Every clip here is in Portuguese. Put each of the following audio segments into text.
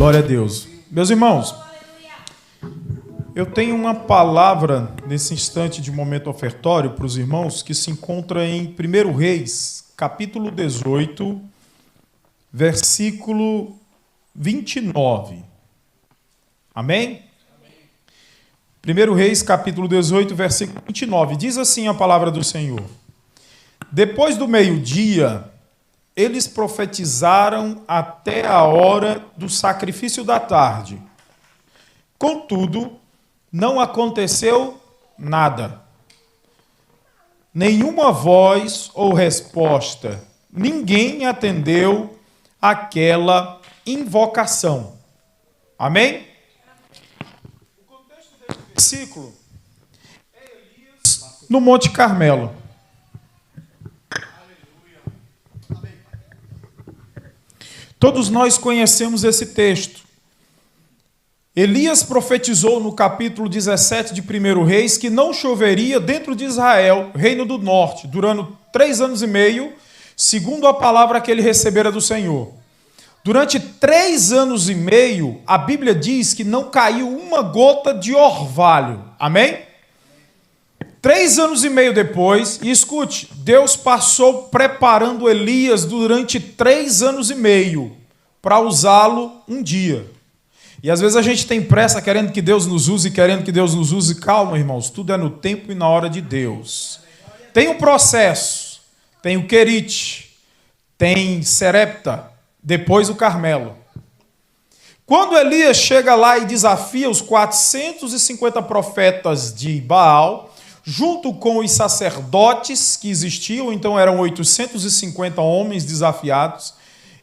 Glória a Deus. Meus irmãos, eu tenho uma palavra nesse instante de momento ofertório para os irmãos que se encontra em 1 Reis, capítulo 18, versículo 29. Amém? 1 Reis, capítulo 18, versículo 29. Diz assim a palavra do Senhor: Depois do meio-dia, eles profetizaram até a hora do sacrifício da tarde. Contudo, não aconteceu nada. Nenhuma voz ou resposta. Ninguém atendeu aquela invocação. Amém? O contexto desse versículo é Elias no Monte Carmelo. Todos nós conhecemos esse texto. Elias profetizou no capítulo 17 de 1 Reis que não choveria dentro de Israel, reino do norte, durante 3 anos e meio, segundo a palavra que ele recebera do Senhor. Durante 3 anos e meio, a Bíblia diz que não caiu uma gota de orvalho. Amém? 3 anos e meio depois, e escute, Deus passou preparando Elias durante 3 anos e meio para usá-lo um dia. E às vezes a gente tem pressa querendo que Deus nos use, querendo que Deus nos use. Calma, irmãos, tudo é no tempo e na hora de Deus. Tem um processo, tem o Querite, tem Serepta, depois o Carmelo. Quando Elias chega lá e desafia os 450 profetas de Baal, junto com os sacerdotes que existiam, então eram 850 homens desafiados,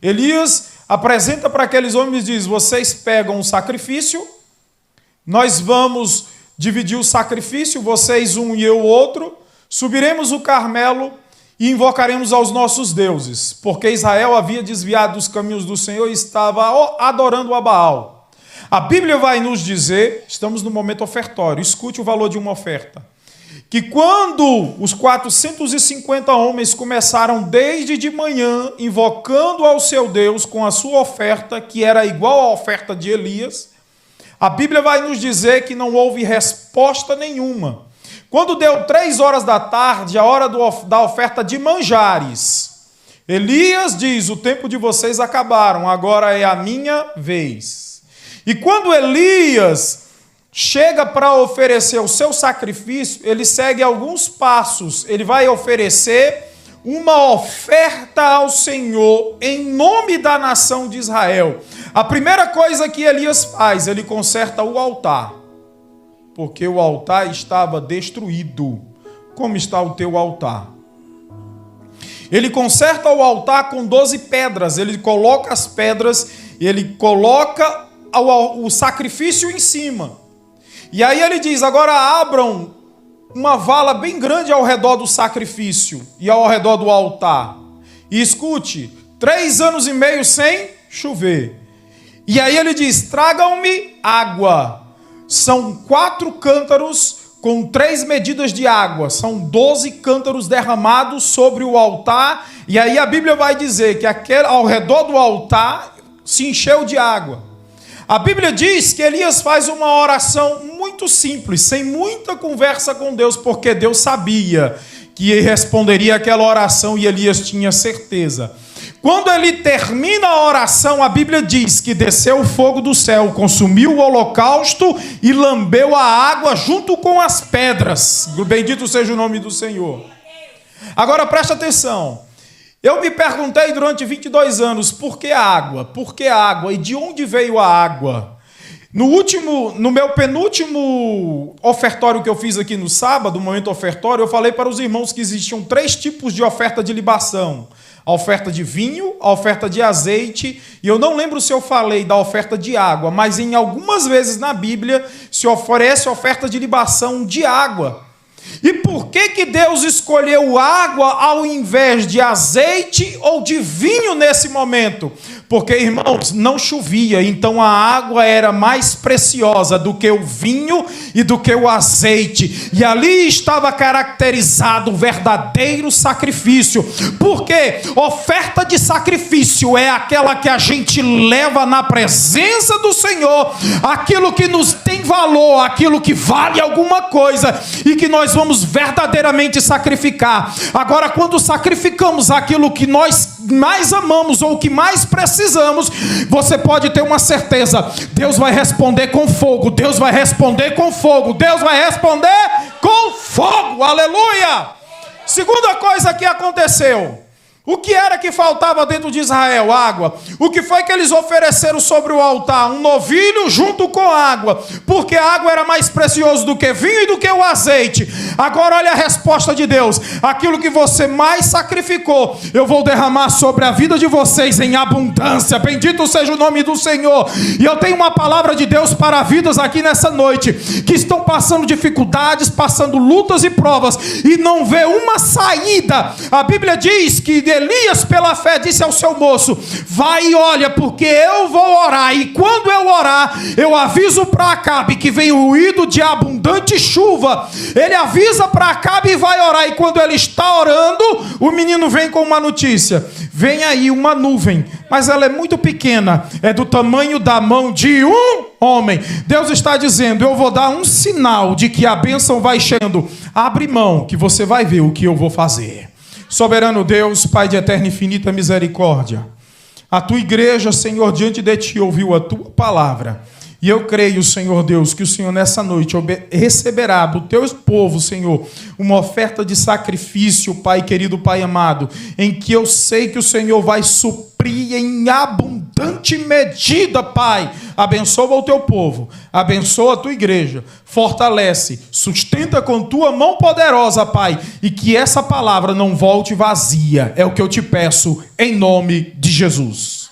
Elias apresenta para aqueles homens e diz: vocês pegam um sacrifício, nós vamos dividir o sacrifício, vocês um e eu outro, subiremos o Carmelo e invocaremos aos nossos deuses, porque Israel havia desviado dos caminhos do Senhor e estava adorando a Baal. A Bíblia vai nos dizer, estamos no momento ofertório, escute o valor de uma oferta, que quando os 450 homens começaram desde de manhã, invocando ao seu Deus com a sua oferta, que era igual à oferta de Elias, a Bíblia vai nos dizer que não houve resposta nenhuma. Quando deu 3 horas da tarde, a hora da oferta de manjares, Elias diz: o tempo de vocês acabaram, agora é a minha vez. E quando Elias chega para oferecer o seu sacrifício, ele segue alguns passos. Ele vai oferecer uma oferta ao Senhor em nome da nação de Israel. A primeira coisa que Elias faz, ele conserta o altar, porque o altar estava destruído. Como está o teu altar? Ele conserta o altar com 12 pedras, ele coloca as pedras, ele coloca o sacrifício em cima. E aí ele diz: agora abram uma vala bem grande ao redor do sacrifício e ao redor do altar. E escute, 3 anos e meio sem chover. E aí ele diz: tragam-me água. São 4 cântaros com 3 medidas de água. São 12 cântaros derramados sobre o altar. E aí a Bíblia vai dizer que ao redor do altar se encheu de água. A Bíblia diz que Elias faz uma oração muito simples, sem muita conversa com Deus, porque Deus sabia que ele responderia aquela oração e Elias tinha certeza. Quando ele termina a oração, a Bíblia diz que desceu o fogo do céu, consumiu o holocausto e lambeu a água junto com as pedras. Bendito seja o nome do Senhor. Agora presta atenção. Eu me perguntei durante 22 anos, por que água? Por que água? E de onde veio a água? No meu penúltimo ofertório que eu fiz aqui no sábado, momento ofertório, eu falei para os irmãos que existiam 3 tipos de oferta de libação. A oferta de vinho, a oferta de azeite, e eu não lembro se eu falei da oferta de água, mas em algumas vezes na Bíblia se oferece oferta de libação de água. E por que Deus escolheu água ao invés de azeite ou de vinho nesse momento? Porque, irmãos, não chovia, então a água era mais preciosa do que o vinho e do que o azeite. E ali estava caracterizado o verdadeiro sacrifício. Porque oferta de sacrifício é aquela que a gente leva na presença do Senhor, aquilo que nos tem valor, aquilo que vale alguma coisa e que nós vamos verdadeiramente sacrificar. Agora, quando sacrificamos aquilo que nós mais amamos ou que mais precisamos, você pode ter uma certeza: Deus vai responder com fogo, Deus vai responder com fogo, Deus vai responder com fogo, aleluia! Segunda coisa que aconteceu: o que era que faltava dentro de Israel? Água. O que foi que eles ofereceram sobre o altar? Um novilho junto com água, porque a água era mais preciosa do que vinho e do que o azeite. Agora olha a resposta de Deus: aquilo que você mais sacrificou, eu vou derramar sobre a vida de vocês em abundância. Bendito seja o nome do Senhor. E eu tenho uma palavra de Deus para vidas aqui nessa noite, que estão passando dificuldades, passando lutas e provas, e não vê uma saída. A Bíblia diz que Elias, pela fé, disse ao seu moço: vai e olha, porque eu vou orar, e quando eu orar, eu aviso para Acabe que vem o ruído de abundante chuva. Ele avisa para Acabe e vai orar, e quando ele está orando, o menino vem com uma notícia: vem aí uma nuvem, mas ela é muito pequena, é do tamanho da mão de um homem. Deus está dizendo: eu vou dar um sinal de que a bênção vai chegando. Abre mão que você vai ver o que eu vou fazer. Soberano Deus, Pai de eterna e infinita misericórdia, a tua igreja, Senhor, diante de ti ouviu a tua palavra, e eu creio, Senhor Deus, que o Senhor nessa noite receberá do teu povo, Senhor, uma oferta de sacrifício, Pai querido, Pai amado, em que eu sei que o Senhor vai suprir em abundante medida, Pai. Abençoa o teu povo, abençoa a tua igreja, fortalece, sustenta com tua mão poderosa, Pai, e que essa palavra não volte vazia. É o que eu te peço, em nome de Jesus.